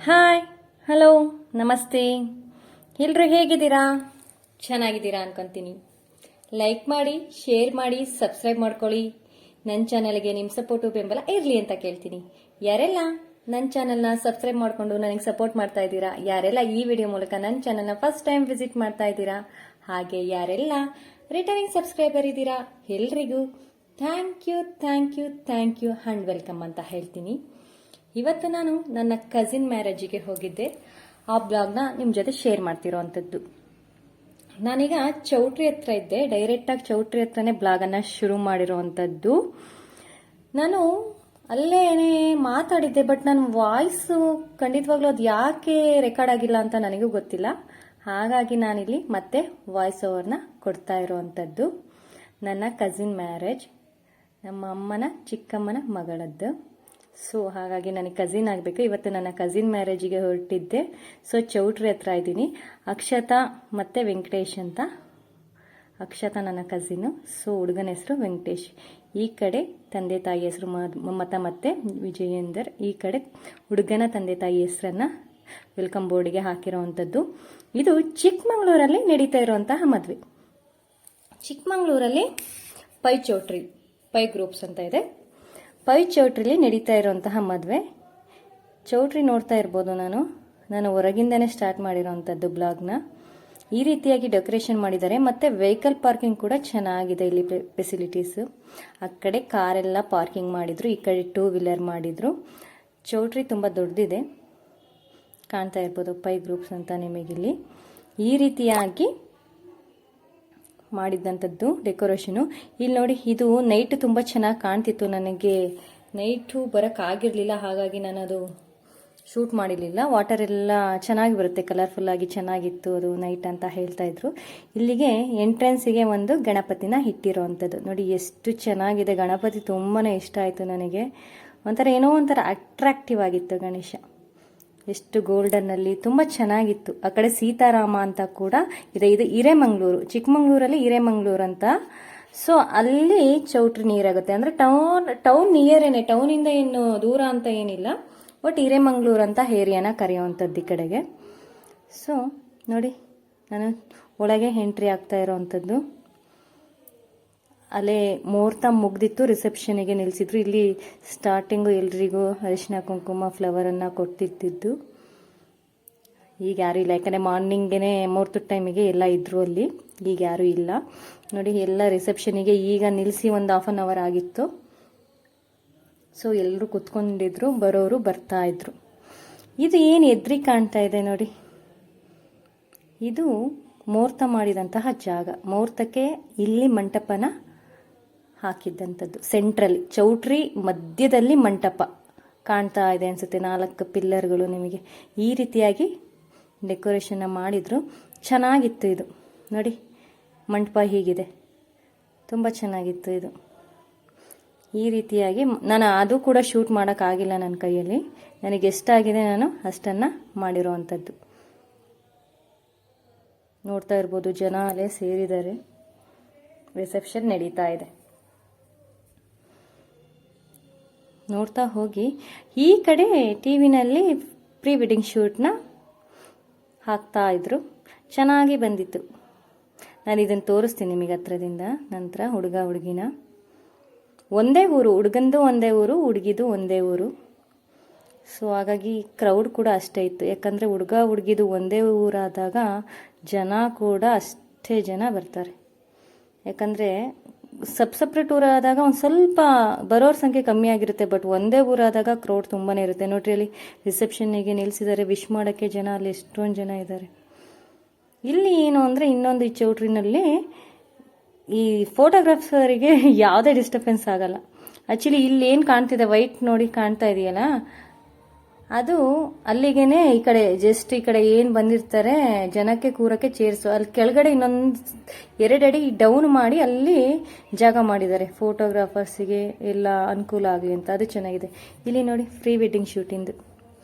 Hi, hello, ನಮಸ್ತೆ. ಎಲ್ಲರೂ ಹೇಗಿದ್ದೀರಾ? ಚೆನ್ನಾಗಿದ್ದೀರಾ ಅನ್ಕೊಂತೀನಿ. ಲೈಕ್ ಮಾಡಿ, ಶೇರ್ ಮಾಡಿ, ಸಬ್ಸ್ಕ್ರೈಬ್ ಮಾಡ್ಕೊಳ್ಳಿ. ನನ್ನ ಚಾನಲ್ಗೆ ನಿಮ್ಮ ಸಪೋರ್ಟು ಬೆಂಬಲ ಇರಲಿ ಅಂತ ಕೇಳ್ತೀನಿ. ಯಾರೆಲ್ಲ ನನ್ನ ಚಾನಲ್ನ ಸಬ್ಸ್ಕ್ರೈಬ್ ಮಾಡಿಕೊಂಡು ನನಗೆ ಸಪೋರ್ಟ್ ಮಾಡ್ತಾ ಇದ್ದೀರಾ, ಯಾರೆಲ್ಲ ಈ ವಿಡಿಯೋ ಮೂಲಕ ನನ್ನ ಚಾನಲ್ನ ಫಸ್ಟ್ ಟೈಮ್ ವಿಸಿಟ್ ಮಾಡ್ತಾ ಇದ್ದೀರಾ, ಹಾಗೆ ಯಾರೆಲ್ಲ ರಿಟರ್ನಿಂಗ್ ಸಬ್ಸ್ಕ್ರೈಬರ್ ಇದ್ದೀರಾ, ಎಲ್ರಿಗೂ ಥ್ಯಾಂಕ್ ಯು ಅಂಡ್ ವೆಲ್ಕಮ್ ಅಂತ ಹೇಳ್ತೀನಿ. ಇವತ್ತು ನಾನು ನನ್ನ ಕಸಿನ್ ಮ್ಯಾರೇಜಿಗೆ ಹೋಗಿದ್ದೆ. ಆ ಬ್ಲಾಗ್ನ ನಿಮ್ಮ ಜೊತೆ ಶೇರ್ ಮಾಡ್ತಿರೋ ಅಂಥದ್ದು. ನಾನೀಗ ಚೌಟ್ರಿ ಹತ್ರ ಇದ್ದೆ. ಡೈರೆಕ್ಟಾಗಿ ಚೌಟ್ರಿ ಹತ್ರನೇ ಬ್ಲಾಗನ್ನು ಶುರು ಮಾಡಿರೋ ಅಂಥದ್ದು. ನಾನು ಅಲ್ಲೇ ಮಾತಾಡಿದ್ದೆ, ಬಟ್ ನನ್ನ ವಾಯ್ಸು ಖಂಡಿತವಾಗ್ಲೂ ಅದು ಯಾಕೆ ರೆಕಾರ್ಡ್ ಆಗಿಲ್ಲ ಅಂತ ನನಗೂ ಗೊತ್ತಿಲ್ಲ. ಹಾಗಾಗಿ ನಾನಿಲ್ಲಿ ಮತ್ತೆ ವಾಯ್ಸ್ ಓವರ್ನ ಕೊಡ್ತಾ ಇರೋ ಅಂಥದ್ದು. ನನ್ನ ಕಸಿನ್ ಮ್ಯಾರೇಜ್, ನಮ್ಮ ಅಮ್ಮನ ಚಿಕ್ಕಮ್ಮನ ಮಗಳದ್ದು. ಸೊ ಹಾಗಾಗಿ ನನಗೆ ಕಸಿನ್ ಆಗಬೇಕು. ಇವತ್ತು ನನ್ನ ಕಸಿನ್ ಮ್ಯಾರೇಜಿಗೆ ಹೊರಟಿದ್ದೆ. ಸೊ ಚೌಟ್ರಿ ಹತ್ರ ಇದ್ದೀನಿ. ಅಕ್ಷತಾ ಮತ್ತು ವೆಂಕಟೇಶ್ ಅಂತ. ಅಕ್ಷತಾ ನನ್ನ ಕಸಿನು. ಸೊ ಹುಡುಗನ ಹೆಸರು ವೆಂಕಟೇಶ್. ಈ ಕಡೆ ತಂದೆ ತಾಯಿ ಹೆಸರು ಮಮತಾ ಮತ್ತು ವಿಜಯೇಂದರ್. ಈ ಕಡೆ ಹುಡುಗನ ತಂದೆ ತಾಯಿ ಹೆಸರನ್ನು ವೆಲ್ಕಮ್ ಬೋರ್ಡಿಗೆ ಹಾಕಿರೋವಂಥದ್ದು. ಇದು ಚಿಕ್ಕಮಗಳೂರಲ್ಲಿ ನಡೀತಾ ಇರೋವಂತಹ ಮದುವೆ. ಚಿಕ್ಕಮಗಳೂರಲ್ಲಿ ಪೈ ಚೌಟ್ರಿ, ಪೈ ಗ್ರೂಪ್ಸ್ ಅಂತ ಇದೆ. ಪೈ ಚೌಟ್ರಿಲಿ ನಡೀತಾ ಇರೋಂತಹ ಮದುವೆ. ಚೌಟ್ರಿ ನೋಡ್ತಾ ಇರ್ಬೋದು. ನಾನು ಹೊರಗಿಂದನೇ ಸ್ಟಾರ್ಟ್ ಮಾಡಿರೋವಂಥದ್ದು ಬ್ಲಾಗ್ನ. ಈ ರೀತಿಯಾಗಿ ಡೆಕೋರೇಷನ್ ಮಾಡಿದ್ದಾರೆ. ಮತ್ತು ವೆಹಿಕಲ್ ಪಾರ್ಕಿಂಗ್ ಕೂಡ ಚೆನ್ನಾಗಿದೆ ಇಲ್ಲಿ ಫೆಸಿಲಿಟೀಸು. ಆ ಕಡೆ ಕಾರೆಲ್ಲ ಪಾರ್ಕಿಂಗ್ ಮಾಡಿದ್ರು, ಈ ಕಡೆ 2 ವೀಲರ್ ಮಾಡಿದ್ರು. ಚೌಟ್ರಿ ತುಂಬ ದೊಡ್ಡದಿದೆ, ಕಾಣ್ತಾ ಇರ್ಬೋದು. ಪೈ ಗ್ರೂಪ್ಸ್ ಅಂತ ನಿಮಗಿಲ್ಲಿ ಈ ರೀತಿಯಾಗಿ ಮಾಡಿದ್ದಂಥದ್ದು ಡೆಕೋರೇಷನು. ಇಲ್ಲಿ ನೋಡಿ, ಇದು ನೈಟ್ ತುಂಬ ಚೆನ್ನಾಗಿ ಕಾಣ್ತಿತ್ತು. ನನಗೆ ನೈಟು ಬರೋಕ್ಕಾಗಿರಲಿಲ್ಲ, ಹಾಗಾಗಿ ನಾನು ಅದು ಶೂಟ್ ಮಾಡಿರಲಿಲ್ಲ. ವಾಟರ್ ಎಲ್ಲ ಚೆನ್ನಾಗಿ ಬರುತ್ತೆ, ಕಲರ್ಫುಲ್ಲಾಗಿ ಚೆನ್ನಾಗಿತ್ತು ಅದು ನೈಟ್ ಅಂತ ಹೇಳ್ತಾ ಇದ್ರು. ಇಲ್ಲಿಗೆ ಎಂಟ್ರೆನ್ಸಿಗೆ ಒಂದು ಗಣಪತಿನ ಇಟ್ಟಿರೋ ಅಂಥದ್ದು. ನೋಡಿ ಎಷ್ಟು ಚೆನ್ನಾಗಿದೆ ಗಣಪತಿ. ತುಂಬಾ ಇಷ್ಟ ಆಯಿತು ನನಗೆ. ಏನೋ ಒಂಥರ ಅಟ್ರಾಕ್ಟಿವ್ ಆಗಿತ್ತು ಗಣೇಶ. ಎಷ್ಟು ಗೋಲ್ಡನ್ನಲ್ಲಿ ತುಂಬ ಚೆನ್ನಾಗಿತ್ತು. ಆ ಕಡೆ ಸೀತಾರಾಮ ಅಂತ ಕೂಡ ಇದೆ. ಇದು ಹಿರೇಮಂಗ್ಳೂರು, ಚಿಕ್ಕಮಂಗ್ಳೂರಲ್ಲಿ ಹಿರೇಮಂಗ್ಳೂರು ಅಂತ. ಸೊ ಅಲ್ಲಿ ಚೌಟ್ರಿ ನೀರಾಗುತ್ತೆ. ಅಂದರೆ ಟೌನ್ ನಿಯರೇನೆ, ಟೌನಿಂದ ಏನು ದೂರ ಅಂತ ಏನಿಲ್ಲ. ಬಟ್ ಹಿರೇಮಂಗ್ಳೂರು ಅಂತ ಏರಿಯಾನ ಕರೆಯುವಂಥದ್ದು ಈ ಕಡೆಗೆ. ಸೊ ನೋಡಿ, ನಾನು ಒಳಗೆ ಎಂಟ್ರಿ ಆಗ್ತಾ ಇರೋವಂಥದ್ದು. ಅಲ್ಲೇ ಮುಹೂರ್ತ ಮುಗ್ದಿತ್ತು, ರಿಸೆಪ್ಷನಿಗೆ ನಿಲ್ಲಿಸಿದ್ರು. ಇಲ್ಲಿ ಸ್ಟಾರ್ಟಿಂಗು ಎಲ್ರಿಗೂ ಅರಿಶಿನ ಕುಂಕುಮ ಫ್ಲವರನ್ನು ಕೊಟ್ಟಿದ್ದು. ಈಗ ಯಾರೂ ಇಲ್ಲ, ಯಾಕಂದರೆ ಮಾರ್ನಿಂಗೇ ಮುಹೂರ್ತದ ಟೈಮಿಗೆ ಎಲ್ಲ ಇದ್ದರು ಅಲ್ಲಿ. ಈಗ ಯಾರೂ ಇಲ್ಲ ನೋಡಿ. ಎಲ್ಲ ರಿಸೆಪ್ಷನಿಗೆ ಈಗ ನಿಲ್ಲಿಸಿ ಒಂದು ಹಾಫ್ ಆನ್ ಅವರ್ ಆಗಿತ್ತು. ಸೊ ಎಲ್ಲರೂ ಕುತ್ಕೊಂಡಿದ್ರು, ಬರೋರು ಬರ್ತಾ ಇದ್ರು. ಇದು ಏನು ಎದ್ರಿ ಕಾಣ್ತಾ ಇದೆ ನೋಡಿ, ಇದು ಮುಹೂರ್ತ ಮಾಡಿದಂತಹ ಜಾಗ. ಮುಹೂರ್ತಕ್ಕೆ ಇಲ್ಲಿ ಮಂಟಪನ ಹಾಕಿದ್ದಂಥದ್ದು. ಸೆಂಟ್ರಲ್ಲಿ ಚೌಟ್ರಿ ಮಧ್ಯದಲ್ಲಿ ಮಂಟಪ ಕಾಣ್ತಾ ಇದೆ ಅನಿಸುತ್ತೆ. 4 ಪಿಲ್ಲರ್ಗಳು ನಿಮಗೆ ಈ ರೀತಿಯಾಗಿ ಡೆಕೋರೇಷನ್ನ ಮಾಡಿದ್ರು. ಚೆನ್ನಾಗಿತ್ತು ಇದು ನೋಡಿ. ಮಂಟಪ ಹೀಗಿದೆ, ತುಂಬ ಚೆನ್ನಾಗಿತ್ತು ಇದು. ಈ ರೀತಿಯಾಗಿ ನಾನು ಅದು ಕೂಡ ಶೂಟ್ ಮಾಡೋಕ್ಕಾಗಿಲ್ಲ ನನ್ನ ಕೈಯಲ್ಲಿ. ನನಗೆ ಎಷ್ಟಾಗಿದೆ ನಾನು ಅಷ್ಟನ್ನು ಮಾಡಿರೋ ಅಂಥದ್ದು. ನೋಡ್ತಾ ಇರ್ಬೋದು, ಜನ ಅಲ್ಲೇ ಸೇರಿದ್ದಾರೆ. ರಿಸೆಪ್ಷನ್ ನಡೀತಾ ಇದೆ. ನೋಡ್ತಾ ಹೋಗಿ. ಈ ಕಡೆ ಟಿವಿನಲ್ಲಿ ಪ್ರೀ ವೆಡ್ಡಿಂಗ್ ಶೂಟ್ನ ಹಾಕ್ತಾ ಇದ್ರು. ಚೆನ್ನಾಗಿ ಬಂದಿತ್ತು. ನಾನು ಇದನ್ನು ತೋರಿಸ್ತೀನಿ ನಿಮಗೆ ಹತ್ರದಿಂದ. ನಂತರ ಹುಡುಗ ಹುಡುಗಿನ ಒಂದೇ ಊರು, ಹುಡುಗಂದು ಒಂದೇ ಊರು, ಹುಡುಗಿದು ಒಂದೇ ಊರು. ಸೊ ಹಾಗಾಗಿ ಕ್ರೌಡ್ ಕೂಡ ಅಷ್ಟೇ ಇತ್ತು. ಯಾಕಂದರೆ ಹುಡುಗ ಹುಡುಗಿದು ಒಂದೇ ಊರಾದಾಗ ಜನ ಕೂಡ ಅಷ್ಟೇ ಜನ ಬರ್ತಾರೆ. ಯಾಕಂದರೆ ಸಪ್ರೇಟ್ ಊರಾದಾಗ ಒಂದು ಸ್ವಲ್ಪ ಬರೋರ ಸಂಖ್ಯೆ ಕಮ್ಮಿ ಆಗಿರುತ್ತೆ. ಬಟ್ ಒಂದೇ ಊರಾದಾಗ ಕ್ರೌಡ್ ತುಂಬಾ ಇರುತ್ತೆ. ನೋಡ್ರಿ, ಅಲ್ಲಿ ರಿಸೆಪ್ಷನ್ನಿಗೆ ನಿಲ್ಲಿಸಿದ್ದಾರೆ. ವಿಶ್ ಮಾಡೋಕ್ಕೆ ಜನ ಅಲ್ಲಿ ಎಷ್ಟೊಂದು ಜನ ಇದ್ದಾರೆ. ಇಲ್ಲಿ ಏನು ಅಂದರೆ ಇನ್ನೊಂದು ಈ ಚೌಟ್ರಿನಲ್ಲಿ ಈ ಫೋಟೋಗ್ರಾಫರಿಗೆ ಯಾವುದೇ ಡಿಸ್ಟರ್ಬೆನ್ಸ್ ಆಗಲ್ಲ. ಆ್ಯಕ್ಚುಲಿ ಇಲ್ಲಿ ಏನು ಕಾಣ್ತಿದೆ ವೈಟ್ ನೋಡಿ ಕಾಣ್ತಾ ಇದೆಯಲ್ಲ, ಅದು ಅಲ್ಲಿಗೇನೆ ಈ ಕಡೆ ಜಸ್ಟ್ ಈ ಕಡೆ ಏನು ಬಂದಿರ್ತಾರೆ ಜನಕ್ಕೆ ಕೂರಕ್ಕೆ ಚೇರ್ಸು. ಅಲ್ಲಿ ಕೆಳಗಡೆ ಇನ್ನೊಂದು 2 ಅಡಿ ಡೌನ್ ಮಾಡಿ ಅಲ್ಲಿ ಜಾಗ ಮಾಡಿದ್ದಾರೆ ಫೋಟೋಗ್ರಾಫರ್ಸಿಗೆ ಎಲ್ಲ ಅನುಕೂಲ ಆಗಲಿ ಅಂತ. ಅದು ಚೆನ್ನಾಗಿದೆ. ಇಲ್ಲಿ ನೋಡಿ, ಪ್ರೀ ವೆಡ್ಡಿಂಗ್ ಶೂಟಿಂದು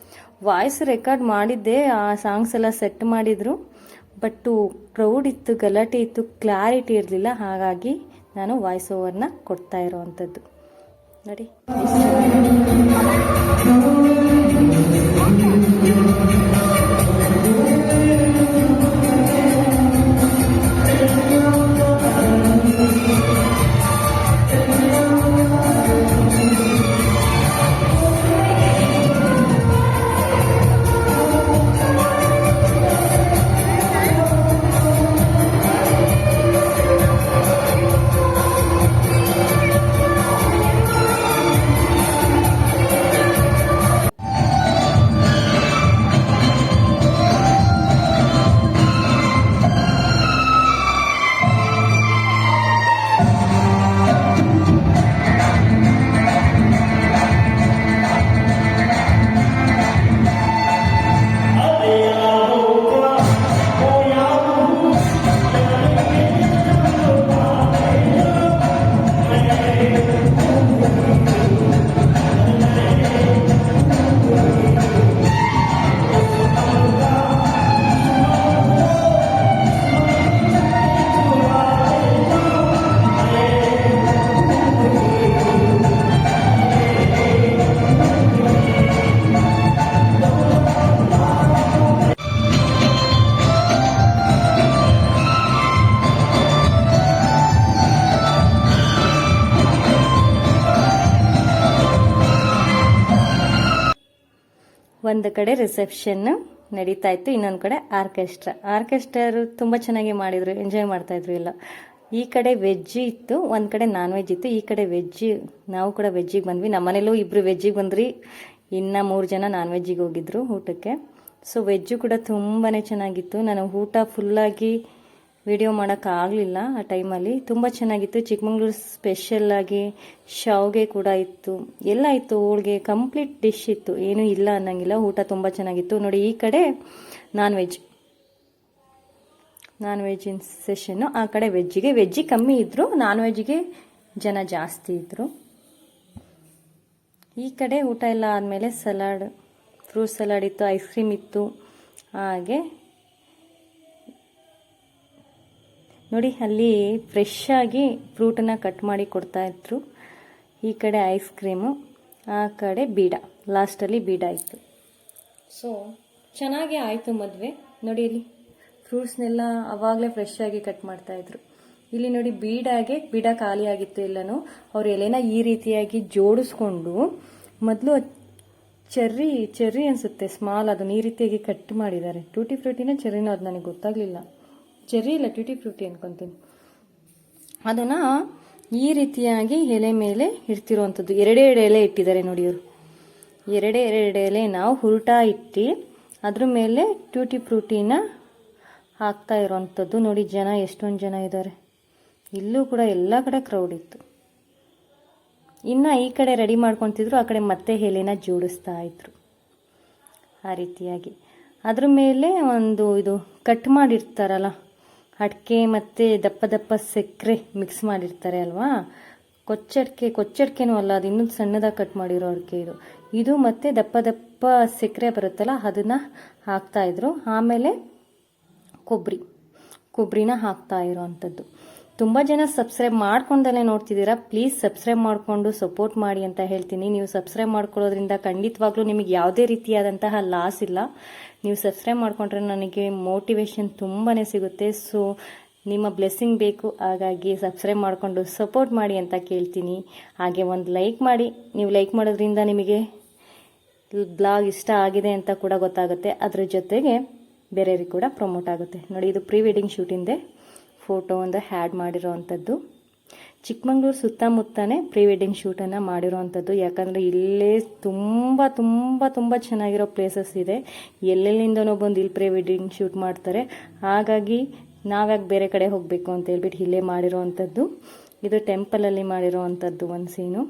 ವಾಯ್ಸ್ ರೆಕಾರ್ಡ್ ಮಾಡಿದ್ದೆ. ಆ ಸಾಂಗ್ಸ್ ಎಲ್ಲ ಸೆಟ್ ಮಾಡಿದ್ರು. ಬಟ್ಟು ಕ್ರೌಡ್ ಇತ್ತು, ಗಲಾಟೆ ಇತ್ತು, ಕ್ಲಾರಿಟಿ ಇರಲಿಲ್ಲ. ಹಾಗಾಗಿ ನಾನು ವಾಯ್ಸ್ ಓವರ್ನ ಕೊಡ್ತಾ ಇರೋವಂಥದ್ದು ನೋಡಿ. ಒಂದು ಕಡೆ ರಿಸೆಪ್ಷನ್ ನಡೀತಾ ಇತ್ತು, ಇನ್ನೊಂದು ಕಡೆ ಆರ್ಕೆಸ್ಟ್ರಾರು ತುಂಬ ಚೆನ್ನಾಗಿ ಮಾಡಿದರು, ಎಂಜಾಯ್ ಮಾಡ್ತಾಯಿದ್ರು ಎಲ್ಲ. ಈ ಕಡೆ ವೆಜ್ ಇತ್ತು, ಒಂದು ಕಡೆ ನಾನ್ ವೆಜ್ ಇತ್ತು. ಈ ಕಡೆ ವೆಜ್, ನಾವು ಕೂಡ ವೆಜ್ಜಿಗೆ ಬಂದ್ವಿ. ನಮ್ಮನೇಲೂ ಇಬ್ಬರು ವೆಜ್ಜಿಗೆ ಬಂದ್ರಿ, ಇನ್ನು 3 ಜನ ನಾನ್ ವೆಜ್ಜಿಗೆ ಹೋಗಿದ್ರು ಊಟಕ್ಕೆ. ಸೊ ವೆಜ್ಜು ಕೂಡ ತುಂಬಾ ಚೆನ್ನಾಗಿತ್ತು. ನಾನು ಊಟ ಫುಲ್ಲಾಗಿ ವಿಡಿಯೋ ಮಾಡೋಕ್ಕಾಗಲಿಲ್ಲ ಆ ಟೈಮಲ್ಲಿ. ತುಂಬ ಚೆನ್ನಾಗಿತ್ತು. ಚಿಕ್ಕಮಂಗ್ಳೂರು ಸ್ಪೆಷಲ್ಲಾಗಿ ಶಾವಿಗೆ ಕೂಡ ಇತ್ತು, ಎಲ್ಲ ಇತ್ತು. ಹೋಳಿಗೆ ಕಂಪ್ಲೀಟ್ ಡಿಶ್ ಇತ್ತು, ಏನೂ ಇಲ್ಲ ಅನ್ನಂಗಿಲ್ಲ. ಊಟ ತುಂಬ ಚೆನ್ನಾಗಿತ್ತು. ನೋಡಿ, ಈ ಕಡೆ ನಾನ್ ವೆಜ್ ಸೆಷನ್ನು, ಆ ಕಡೆ ವೆಜ್ಜಿಗೆ ಕಮ್ಮಿ ಇದ್ದರು, ನಾನ್ ವೆಜ್ಜಿಗೆ ಜನ ಜಾಸ್ತಿ ಇದ್ದರು. ಈ ಕಡೆ ಊಟ ಎಲ್ಲ ಆದಮೇಲೆ ಸಲಾಡ್, ಫ್ರೂಟ್ ಸಲಾಡ್ ಇತ್ತು, ಐಸ್ ಕ್ರೀಮ್ ಇತ್ತು. ಹಾಗೆ ನೋಡಿ, ಅಲ್ಲಿ ಫ್ರೆಶ್ ಆಗಿ ಫ್ರೂಟನ್ನು ಕಟ್ ಮಾಡಿ ಕೊಡ್ತಾಯಿದ್ರು. ಈ ಕಡೆ ಐಸ್ ಕ್ರೀಮು, ಆ ಕಡೆ ಬೀಡ, ಲಾಸ್ಟಲ್ಲಿ ಬೀಡ ಇತ್ತು. ಸೊ ಚೆನ್ನಾಗೇ ಆಯಿತು ಮದುವೆ. ನೋಡಿ, ಇಲ್ಲಿ ಫ್ರೂಟ್ಸ್ನೆಲ್ಲ ಆವಾಗಲೇ ಫ್ರೆಶ್ ಆಗಿ ಕಟ್ ಮಾಡ್ತಾಯಿದ್ರು. ಇಲ್ಲಿ ನೋಡಿ, ಬೀಡ ಖಾಲಿ ಆಗಿತ್ತು ಎಲ್ಲನೂ. ಅವ್ರು ಎಲೆನ ಈ ರೀತಿಯಾಗಿ ಜೋಡಿಸ್ಕೊಂಡು, ಮೊದಲು ಚೆರ್ರಿ ಅನಿಸುತ್ತೆ ಸ್ಮಾಲ್, ಅದನ್ನು ಈ ರೀತಿಯಾಗಿ ಕಟ್ ಮಾಡಿದ್ದಾರೆ. ಟೂಟಿ ಫ್ರೂಟಿನ ಚೆರ್ರಿನೋ ಅದು ನನಗೆ ಗೊತ್ತಾಗಲಿಲ್ಲ. ಚೆರ್ರಿ ಇಲ್ಲ, ಟ್ಯೂಟಿ ಫ್ರೂಟಿ ಅನ್ಕೊತೀನಿ. ಅದನ್ನು ಈ ರೀತಿಯಾಗಿ ಎಲೆ ಮೇಲೆ ಇಡ್ತಿರೋವಂಥದ್ದು. ಎರಡೇ ಎಲೆ ಇಟ್ಟಿದ್ದಾರೆ ನೋಡಿ ಇವರು. ಎರಡೇ ಎಲೆ ನಾವು ಹುರುಟಾ ಇಟ್ಟು ಅದ್ರ ಮೇಲೆ ಟ್ಯೂಟಿ ಫ್ರೂಟಿನ ಹಾಕ್ತಾ ಇರೋವಂಥದ್ದು. ನೋಡಿ, ಜನ ಎಷ್ಟೊಂದು ಜನ ಇದ್ದಾರೆ. ಇಲ್ಲೂ ಕೂಡ ಎಲ್ಲ ಕಡೆ ಕ್ರೌಡ್ ಇತ್ತು. ಇನ್ನು ಈ ಕಡೆ ರೆಡಿ ಮಾಡ್ಕೊತಿದ್ರು, ಆ ಕಡೆ ಮತ್ತೆ ಎಲೆನ ಜೋಡಿಸ್ತಾ ಇದ್ರು ಆ ರೀತಿಯಾಗಿ. ಅದ್ರ ಮೇಲೆ ಒಂದು ಇದು ಕಟ್ ಮಾಡಿರ್ತಾರಲ್ಲ, ಅಡಿಕೆ ಮತ್ತು ದಪ್ಪ ಸಕ್ಕರೆ ಮಿಕ್ಸ್ ಮಾಡಿರ್ತಾರೆ ಅಲ್ವಾ, ಕೊಚ್ಚಡಿಕೆನೂ ಅಲ್ಲ, ಅದು ಇನ್ನೂ ಸಣ್ಣದಾಗಿ ಕಟ್ ಮಾಡಿರೋ ಅಡಿಕೆ ಇದು ಮತ್ತು ದಪ್ಪ ಸಕ್ಕರೆ ಬರುತ್ತಲ್ಲ, ಅದನ್ನು ಹಾಕ್ತಾಯಿದ್ರು. ಆಮೇಲೆ ಕೊಬ್ಬರಿನ ಹಾಕ್ತಾ ಇರೋವಂಥದ್ದು. ತುಂಬ ಜನ ಸಬ್ಸ್ಕ್ರೈಬ್ ಮಾಡ್ಕೊಂಡಲ್ಲೇ ನೋಡ್ತಿದ್ದೀರಾ. ಪ್ಲೀಸ್ ಸಬ್ಸ್ಕ್ರೈಬ್ ಮಾಡಿಕೊಂಡು ಸಪೋರ್ಟ್ ಮಾಡಿ ಅಂತ ಹೇಳ್ತೀನಿ. ನೀವು ಸಬ್ಸ್ಕ್ರೈಬ್ ಮಾಡ್ಕೊಳ್ಳೋದ್ರಿಂದ ಖಂಡಿತವಾಗ್ಲೂ ನಿಮಗೆ ಯಾವುದೇ ರೀತಿಯಾದಂತಹ ಲಾಸ್ ಇಲ್ಲ. ನೀವು ಸಬ್ಸ್ಕ್ರೈಬ್ ಮಾಡಿಕೊಂಡ್ರೆ ನನಗೆ ಮೋಟಿವೇಶನ್ ತುಂಬಾ ಸಿಗುತ್ತೆ. ಸೊ ನಿಮ್ಮ ಬ್ಲೆಸ್ಸಿಂಗ್ ಬೇಕು, ಹಾಗಾಗಿ ಸಬ್ಸ್ಕ್ರೈಬ್ ಮಾಡಿಕೊಂಡು ಸಪೋರ್ಟ್ ಮಾಡಿ ಅಂತ ಕೇಳ್ತೀನಿ. ಹಾಗೆ ಒಂದು ಲೈಕ್ ಮಾಡಿ. ನೀವು ಲೈಕ್ ಮಾಡೋದ್ರಿಂದ ನಿಮಗೆ ಬ್ಲಾಗ್ ಇಷ್ಟ ಆಗಿದೆ ಅಂತ ಕೂಡ ಗೊತ್ತಾಗುತ್ತೆ. ಅದ್ರ ಜೊತೆಗೆ ಬೇರೆಯವ್ರಿಗೆ ಕೂಡ ಪ್ರಮೋಟ್ ಆಗುತ್ತೆ. ನೋಡಿ, ಇದು ಪ್ರೀ ವೆಡ್ಡಿಂಗ್ ಶೂಟಿಂದೆ ಫೋಟೋ ಒಂದು ಹ್ಯಾಡ್ ಮಾಡಿರೋವಂಥದ್ದು. ಚಿಕ್ಕಮಂಗ್ಳೂರು ಸುತ್ತಮುತ್ತನೇ ಪ್ರೀ ವೆಡ್ಡಿಂಗ್ ಶೂಟನ್ನು ಮಾಡಿರೋವಂಥದ್ದು. ಯಾಕಂದರೆ ಇಲ್ಲೇ ತುಂಬ ಚೆನ್ನಾಗಿರೋ ಪ್ಲೇಸಸ್ ಇದೆ. ಎಲ್ಲೆಲ್ಲಿಂದನೋ ಬಂದು ಇಲ್ಲಿ ಪ್ರೀ ವೆಡ್ಡಿಂಗ್ ಶೂಟ್ ಮಾಡ್ತಾರೆ. ಹಾಗಾಗಿ ನಾವ್ಯಾಕೆ ಬೇರೆ ಕಡೆ ಹೋಗಬೇಕು ಅಂತ ಹೇಳ್ಬಿಟ್ಟು ಇಲ್ಲೇ ಮಾಡಿರೋವಂಥದ್ದು. ಇದು ಟೆಂಪಲಲ್ಲಿ ಮಾಡಿರೋವಂಥದ್ದು ಒಂದು ಸೀನು.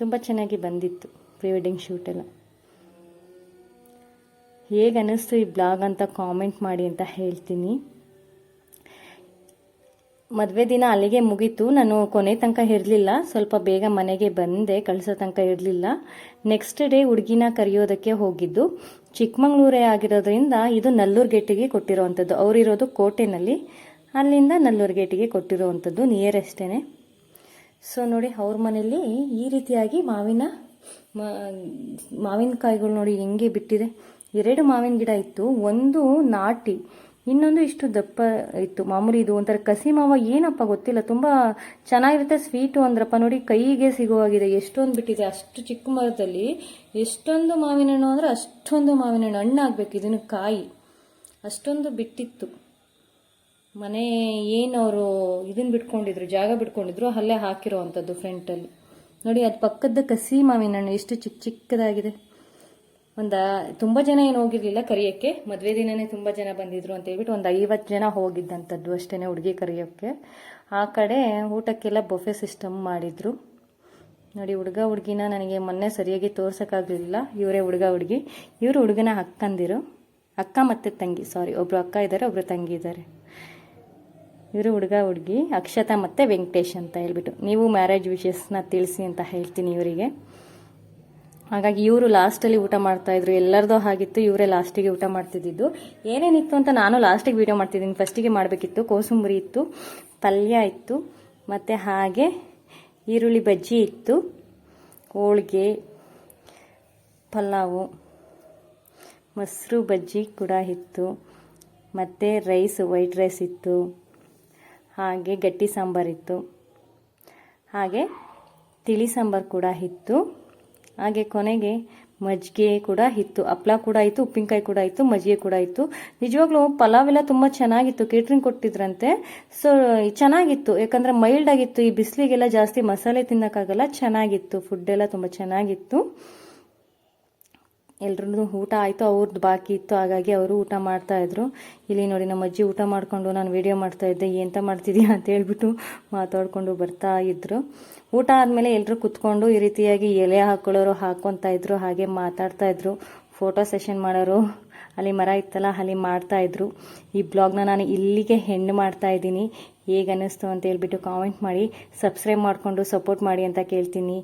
ತುಂಬ ಚೆನ್ನಾಗಿ ಬಂದಿತ್ತು ಪ್ರೀ ವೆಡ್ಡಿಂಗ್ ಶೂಟೆಲ್ಲ. ಹೇಗೆ ಅನ್ನಿಸ್ತು ಈ ಬ್ಲಾಗ್ ಅಂತ ಕಾಮೆಂಟ್ ಮಾಡಿ ಅಂತ ಹೇಳ್ತೀನಿ. ಮದುವೆ ದಿನ ಅಲ್ಲಿಗೆ ಮುಗೀತು. ನಾನು ಕೊನೆ ತನಕ ಇರಲಿಲ್ಲ, ಸ್ವಲ್ಪ ಬೇಗ ಮನೆಗೆ ಬಂದೆ, ಕಳಿಸೋ ತನಕ ಇರಲಿಲ್ಲ. ನೆಕ್ಸ್ಟ್ ಡೇ ಹುಡುಗಿನ ಕರೆಯೋದಕ್ಕೆ ಹೋಗಿದ್ದು. ಚಿಕ್ಕಮಂಗ್ಳೂರೇ ಆಗಿರೋದ್ರಿಂದ ಇದು ನಲ್ಲೂರು ಗೇಟಿಗೆ ಕೊಟ್ಟಿರೋವಂಥದ್ದು. ಅವರಿರೋದು ಕೋಟೆನಲ್ಲಿ, ಅಲ್ಲಿಂದ ನಲ್ಲೂರು ಗೇಟಿಗೆ ಕೊಟ್ಟಿರೋವಂಥದ್ದು, ನಿಯರೆಸ್ಟೇ. ಸೊ ನೋಡಿ, ಅವ್ರ ಮನೆಯಲ್ಲಿ ಈ ರೀತಿಯಾಗಿ ಮಾವಿನಕಾಯಿಗಳು ನೋಡಿ ಹೆಂಗೆ ಬಿಟ್ಟಿದೆ. 2 ಮಾವಿನ ಗಿಡ ಇತ್ತು, ಒಂದು ನಾಟಿ, ಇನ್ನೊಂದು ಇಷ್ಟು ದಪ್ಪ ಇತ್ತು. ಮಾಮೂಲಿ ಇದು ಒಂಥರ ಕಸಿ ಮಾವ, ಏನಪ್ಪ ಗೊತ್ತಿಲ್ಲ, ತುಂಬ ಚೆನ್ನಾಗಿರುತ್ತೆ. ಸ್ವೀಟು ಅಂದ್ರಪ್ಪ, ನೋಡಿ ಕೈಗೆ ಸಿಗುವಾಗಿದೆ. ಎಷ್ಟೊಂದು ಬಿಟ್ಟಿದೆ, ಅಷ್ಟು ಚಿಕ್ಕ ಮರದಲ್ಲಿ ಎಷ್ಟೊಂದು ಮಾವಿನ ಹಣ್ಣು ಅಂದರೆ ಅಷ್ಟೊಂದು ಮಾವಿನ ಹಣ್ಣು. ಹಣ್ಣಾಗಬೇಕು ಇದನ್ನು ಕಾಯಿ, ಅಷ್ಟೊಂದು ಬಿಟ್ಟಿತ್ತು. ಮನೆ ಏನು ಅವರು ಇದನ್ನು ಬಿಟ್ಕೊಂಡಿದ್ರು, ಜಾಗ ಬಿಟ್ಕೊಂಡಿದ್ರು, ಅಲ್ಲೇ ಹಾಕಿರೋ ಅಂಥದ್ದು ಫ್ರಂಟಲ್ಲಿ. ನೋಡಿ, ಅದು ಪಕ್ಕದ ಕಸಿ ಮಾವಿನ ಹಣ್ಣು ಎಷ್ಟು ಚಿಕ್ಕದಾಗಿದೆ. ತುಂಬ ಜನ ಏನು ಹೋಗಿರ್ಲಿಲ್ಲ ಕರಿಯೋಕ್ಕೆ, ಮದುವೆ ದಿನನೇ ತುಂಬ ಜನ ಬಂದಿದ್ರು ಅಂತ ಹೇಳ್ಬಿಟ್ಟು ಒಂದು 50 ಜನ ಹೋಗಿದ್ದಂಥದ್ದು ಅಷ್ಟೇ ಹುಡುಗಿ ಕರಿಯೋಕ್ಕೆ. ಆ ಕಡೆ ಊಟಕ್ಕೆಲ್ಲ ಬೊಫೆ ಸಿಸ್ಟಮ್ ಮಾಡಿದ್ರು. ನೋಡಿ, ಹುಡುಗಿನ ನನಗೆ ಮೊನ್ನೆ ಸರಿಯಾಗಿ ತೋರ್ಸೋಕ್ಕಾಗಲಿಲ್ಲ. ಇವರೇ ಹುಡುಗಿ, ಇವರು ಹುಡುಗನ ಅಕ್ಕಂದಿರು, ಅಕ್ಕ ಮತ್ತು ತಂಗಿ, ಸಾರಿ, ಒಬ್ಬರು ಅಕ್ಕ ಇದ್ದಾರೆ, ಒಬ್ಬರು ತಂಗಿ ಇದ್ದಾರೆ. ಇವರು ಹುಡುಗಿ ಅಕ್ಷತಾ ಮತ್ತು ವೆಂಕಟೇಶ್ ಅಂತ ಹೇಳ್ಬಿಟ್ಟು. ನೀವು ಮ್ಯಾರೇಜ್ ವಿಶಸ್ನ ತಿಳಿಸಿ ಅಂತ ಹೇಳ್ತೀನಿ ಇವರಿಗೆ. ಹಾಗಾಗಿ ಇವರು ಲಾಸ್ಟಲ್ಲಿ ಊಟ ಮಾಡ್ತಾಯಿದ್ರು. ಎಲ್ಲರದೂ ಆಗಿತ್ತು, ಇವರೇ ಲಾಸ್ಟಿಗೆ ಊಟ ಮಾಡ್ತಿದ್ದು. ಏನೇನಿತ್ತು ಅಂತ ನಾನು ಲಾಸ್ಟಿಗೆ ವೀಡಿಯೋ ಮಾಡ್ತಿದ್ದೀನಿ, ಫಸ್ಟಿಗೆ ಮಾಡಬೇಕಿತ್ತು. ಕೋಸಂಬರಿ ಇತ್ತು, ಪಲ್ಯ ಇತ್ತು, ಮತ್ತು ಹಾಗೆ ಈರುಳ್ಳಿ ಬಜ್ಜಿ ಇತ್ತು, ಹೋಳಿಗೆ, ಪಲಾವು, ಮೊಸರು ಬಜ್ಜಿ ಕೂಡ ಇತ್ತು, ಮತ್ತು ವೈಟ್ ರೈಸ್ ಇತ್ತು, ಹಾಗೆ ಗಟ್ಟಿ ಸಾಂಬಾರಿತ್ತು, ಹಾಗೆ ತಿಳಿ ಸಾಂಬಾರು ಕೂಡ ಇತ್ತು. ಹಾಗೆ ಕೊನೆಗೆ ಮಜ್ಜಿಗೆ ಕೂಡ ಇತ್ತು, ಹಪ್ಳ ಕೂಡ ಇತ್ತು, ಉಪ್ಪಿನಕಾಯಿ ಕೂಡ ಇತ್ತು, ಮಜ್ಜಿಗೆ ಕೂಡ ಇತ್ತು. ನಿಜವಾಗ್ಲೂ ಪಲಾವ್ ಎಲ್ಲ ತುಂಬ ಚೆನ್ನಾಗಿತ್ತು, ಕೇಟ್ರಿಂಗ್ ಕೊಟ್ಟಿದ್ರಂತೆ. ಸೊ ಚೆನ್ನಾಗಿತ್ತು, ಯಾಕಂದರೆ ಮೈಲ್ಡ್ ಆಗಿತ್ತು. ಈ ಬಿಸಿಲಿಗೆಲ್ಲ ಜಾಸ್ತಿ ಮಸಾಲೆ ತಿನ್ನೋಕ್ಕಾಗಲ್ಲ, ಚೆನ್ನಾಗಿತ್ತು. ಫುಡ್ ಎಲ್ಲ ತುಂಬ ಚೆನ್ನಾಗಿತ್ತು. ಎಲ್ರದ್ದು ಊಟ ಆಯಿತು, ಅವ್ರದ್ದು ಬಾಕಿ ಇತ್ತು, ಹಾಗಾಗಿ ಅವರು ಊಟ ಮಾಡ್ತಾಯಿದ್ರು. ಇಲ್ಲಿ ನೋಡಿ ನಮ್ಮ ಅಜ್ಜಿ ಊಟ ಮಾಡಿಕೊಂಡು ನಾನು ವಿಡಿಯೋ ಮಾಡ್ತಾಯಿದ್ದೆ. ಎಂತ ಮಾಡ್ತಿದ್ದೀಯಾ ಅಂತ ಹೇಳ್ಬಿಟ್ಟು ಮಾತಾಡಿಕೊಂಡು ಬರ್ತಾ ಇದ್ರು. ಊಟ ಆದಮೇಲೆ ಎಲ್ಲರೂ ಕುತ್ಕೊಂಡು ಈ ರೀತಿಯಾಗಿ ಎಲೆ ಹಾಕೊಳ್ಳೋರು ಹಾಕ್ಕೊತಾ ಇದ್ರು, ಹಾಗೆ ಮಾತಾಡ್ತಾ ಇದ್ರು. ಫೋಟೋ ಸೆಷನ್ ಮಾಡೋರು ಅಲ್ಲಿ ಮರ ಇತ್ತಲ್ಲ ಅಲ್ಲಿ ಮಾಡ್ತಾಯಿದ್ರು. ಈ ಬ್ಲಾಗ್ನ ನಾನು ಇಲ್ಲಿಗೆ ಹೆಣ್ಣು ಮಾಡ್ತಾ ಇದ್ದೀನಿ. ಹೇಗೆ ಅನ್ನಿಸ್ತು ಅಂತ ಹೇಳ್ಬಿಟ್ಟು ಕಾಮೆಂಟ್ ಮಾಡಿ, ಸಬ್ಸ್ಕ್ರೈಬ್ ಮಾಡಿಕೊಂಡು ಸಪೋರ್ಟ್ ಮಾಡಿ ಅಂತ ಕೇಳ್ತೀನಿ.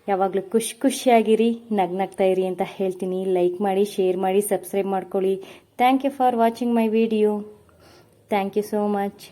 ಯಾವಾಗಲೂ ಖುಷಿಯಾಗಿರಿ, ನಗ್ನಗ್ತಾ ಇರಿ ಅಂತ ಹೇಳ್ತೀನಿ. ಲೈಕ್ ಮಾಡಿ, ಶೇರ್ ಮಾಡಿ, ಸಬ್ಸ್ಕ್ರೈಬ್ ಮಾಡ್ಕೊಳ್ಳಿ. Thank you for watching my video. Thank you so much.